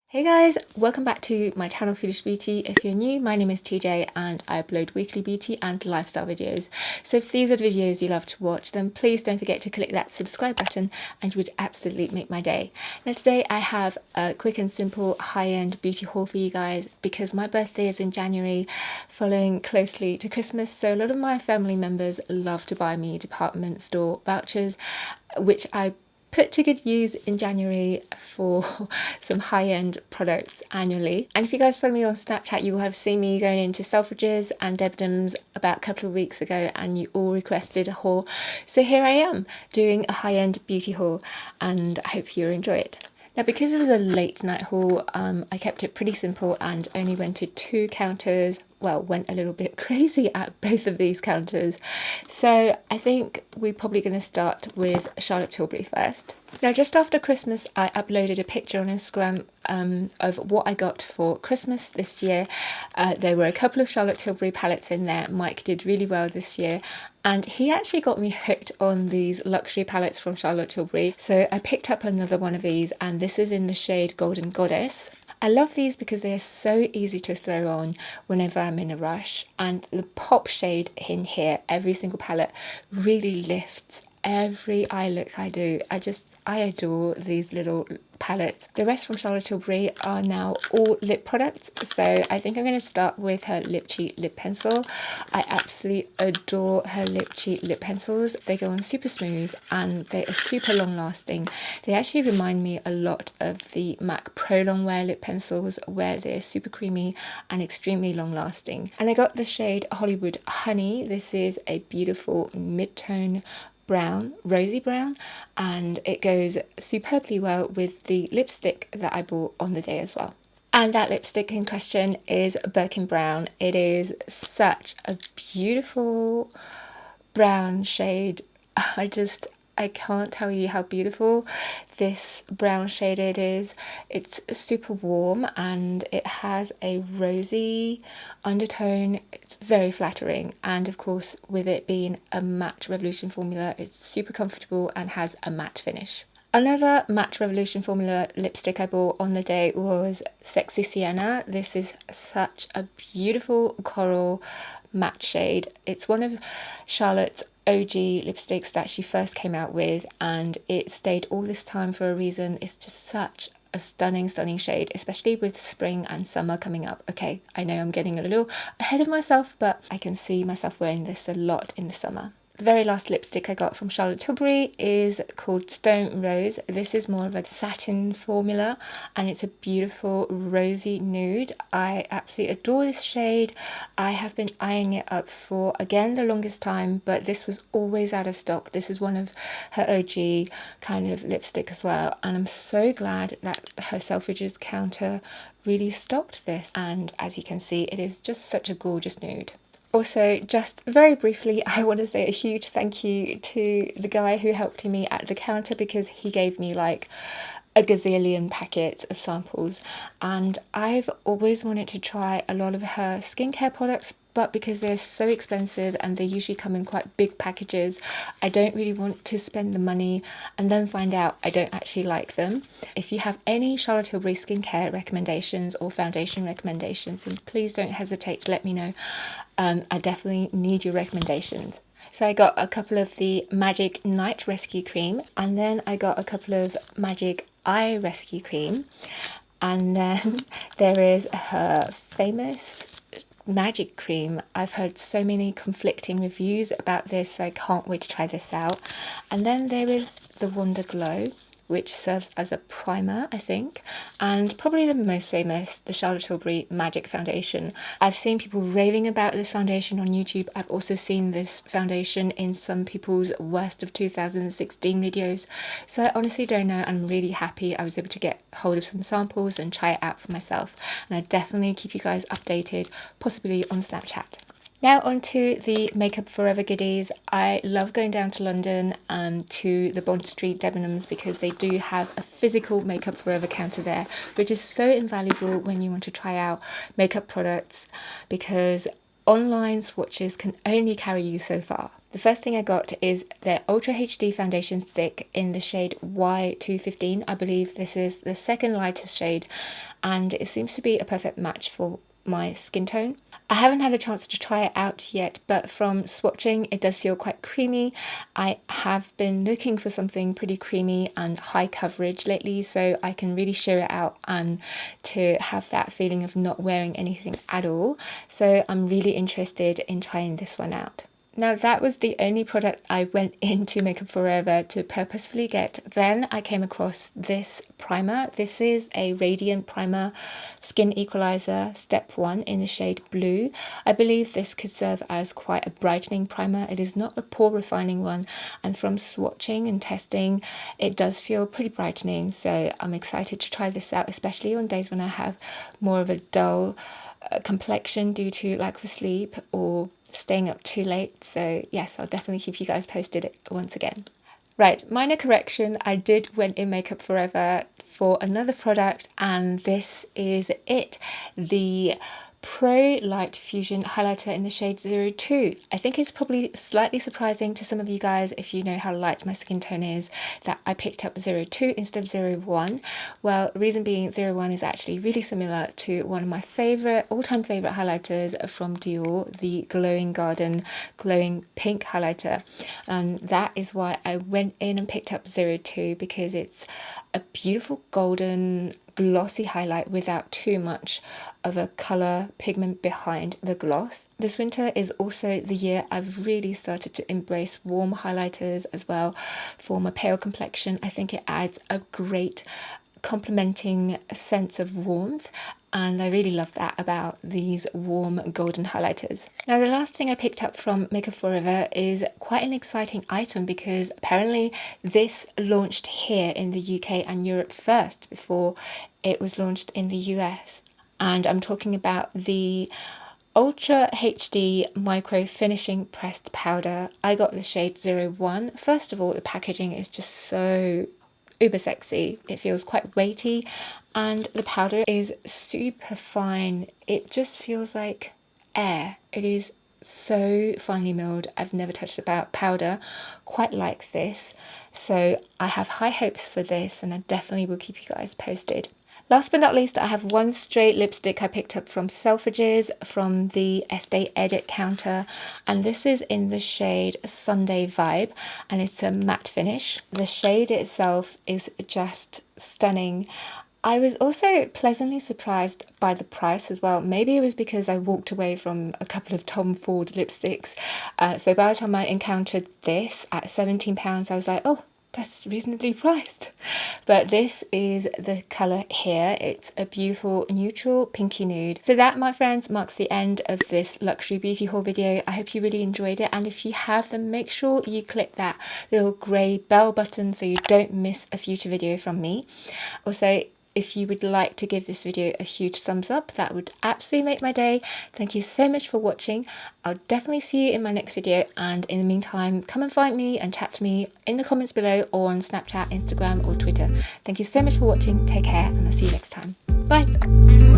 Hey guys, welcome back to my channel FoodishBeauty. If you're new, my name is TJ and I upload weekly beauty and lifestyle videos. So if these are the videos you love to watch, then please don't forget to click that subscribe button and you would absolutely make my day. Now today I have a quick and simple high-end beauty haul for you guys because my birthday is in January, following closely to Christmas. So a lot of my family members love to buy me department store vouchers, which I put to good use in January for some high-end products annually. And if you guys follow me on Snapchat, you will have seen me going into Selfridges and Debenhams about a couple of weeks ago, and you all requested a haul. So here I am doing a high-end beauty haul, and I hope you enjoy it. Now, because it was a late night haul, I kept it pretty simple and only went to 2 counters. Well, went a little bit crazy at both of these counters. So I think we're probably going to start with Charlotte Tilbury first. Now, just after Christmas, I uploaded a picture on Instagram of what I got for Christmas this year. There were a couple of Charlotte Tilbury palettes in there. Mike did really well this year, and he actually got me hooked on these luxury palettes from Charlotte Tilbury. So I picked up another one of these, and this is in the shade Golden Goddess. I love these because they are so easy to throw on whenever I'm in a rush, and the pop shade in here, every single palette, really lifts every eye look I do. I adore these little palettes. The rest from Charlotte Tilbury are now all lip products, so I think I'm going to start with her Lip Cheat lip pencil. I absolutely adore her Lip Cheat lip pencils. They go on super smooth and they are super long lasting. They actually remind me a lot of the MAC Pro Longwear lip pencils, where they're super creamy and extremely long lasting. And I got the shade Hollywood Honey. This is a beautiful mid-tone brown, rosy brown, and it goes superbly well with the lipstick that I bought on the day as well. And that lipstick in question is Birkin brown. It is such a beautiful brown shade. I can't tell you how beautiful this brown shade it is. It's super warm and it has a rosy undertone. It's very flattering, and of course with it being a matte Revolution formula, it's super comfortable and has a matte finish. Another matte Revolution formula lipstick I bought on the day was Sexy Sienna. This is such a beautiful coral matte shade. It's one of Charlotte's OG lipsticks that she first came out with, and it stayed all this time for a reason. It's just such a stunning shade, especially with spring and summer coming up. Okay, I know I'm getting a little ahead of myself, but I can see myself wearing this a lot in the summer. The very last lipstick I got from Charlotte Tilbury is called Stone Rose. This is more of a satin formula and it's a beautiful rosy nude. I absolutely adore this shade. I have been eyeing it up for, again, the longest time, but this was always out of stock. This is one of her OG kind of lipstick as well, and I'm so glad that her Selfridges counter really stocked this, and as you can see, it is just such a gorgeous nude. Also, just very briefly, I want to say a huge thank you to the guy who helped me at the counter, because he gave me like a gazillion packets of samples, and I've always wanted to try a lot of her skincare products, but because they're so expensive and they usually come in quite big packages, I don't really want to spend the money and then find out I don't actually like them. If you have any Charlotte Tilbury skincare recommendations or foundation recommendations, then please don't hesitate to let me know. I definitely need your recommendations. So I got a couple of the Magic Night Rescue Cream, and then I got a couple of Magic Eye Rescue Cream, and then there is her famous Magic Cream. I've heard so many conflicting reviews about this, so I can't wait to try this out. And then there is the Wonder Glow, which serves as a primer, I think, and probably the most famous, the Charlotte Tilbury Magic Foundation. I've seen people raving about this foundation on YouTube. I've also seen this foundation in some people's worst of 2016 videos, so I honestly don't know. I'm really happy I was able to get hold of some samples and try it out for myself, and I definitely keep you guys updated, possibly on Snapchat. Now on to the Makeup Forever goodies. I love going down to London to the Bond Street Debenhams, because they do have a physical Makeup Forever counter there, which is so invaluable when you want to try out makeup products, because online swatches can only carry you so far. The first thing I got is their Ultra HD foundation stick in the shade Y215. I believe this is the second lightest shade, and it seems to be a perfect match for my skin tone. I haven't had a chance to try it out yet, but from swatching it does feel quite creamy. I have been looking for something pretty creamy and high coverage lately, so I can really sheer it out and to have that feeling of not wearing anything at all. So I'm really interested in trying this one out. Now that was the only product I went into Makeup Forever to purposefully get. Then I came across this primer. This is a Radiant Primer Skin Equalizer Step 1 in the shade Blue. I believe this could serve as quite a brightening primer. It is not a pore refining one, and from swatching and testing it does feel pretty brightening, so I'm excited to try this out, especially on days when I have more of a dull complexion due to lack of sleep or staying up too late. So yes, I'll definitely keep you guys posted once again. Right, minor correction, I did went in Makeup Forever for another product, and this is it, the Pro Light Fusion highlighter in the shade 02. I think it's probably slightly surprising to some of you guys, if you know how light my skin tone is, that I picked up 02 instead of 01. Well, reason being 01 is actually really similar to one of my all-time favorite highlighters from Dior, the Glowing Garden Glowing Pink highlighter, and that is why I went in and picked up 02, because it's a beautiful golden glossy highlight without too much of a colour pigment behind the gloss. This winter is also the year I've really started to embrace warm highlighters as well for my pale complexion. I think it adds a great complementing sense of warmth, and I really love that about these warm golden highlighters. Now the last thing I picked up from Makeup Forever is quite an exciting item, because apparently this launched here in the UK and Europe first before it was launched in the US, and I'm talking about the Ultra HD Micro Finishing Pressed Powder. I got the shade 01. First of all, the packaging is just so uber sexy. It feels quite weighty, and the powder is super fine. It just feels like air. It is so finely milled. I've never touched a powder quite like this, so I have high hopes for this, and I definitely will keep you guys posted. Last but not least, I have one straight lipstick I picked up from Selfridges from the Estee Edit counter, and this is in the shade Sunday Vibe, and it's a matte finish. The shade itself is just stunning. I was also pleasantly surprised by the price as well. Maybe it was because I walked away from a couple of Tom Ford lipsticks, so by the time I encountered this at £17, I was like, oh, that's reasonably priced. But this is the colour here. It's a beautiful neutral pinky nude. So that, my friends, marks the end of this luxury beauty haul video. I hope you really enjoyed it, and if you have, then make sure you click that little grey bell button so you don't miss a future video from me. Also, if you would like to give this video a huge thumbs up, that would absolutely make my day. Thank you so much for watching. I'll definitely see you in my next video, and in the meantime, come and find me and chat to me in the comments below or on Snapchat, Instagram or Twitter. Thank you so much for watching. Take care, and I'll see you next time. Bye!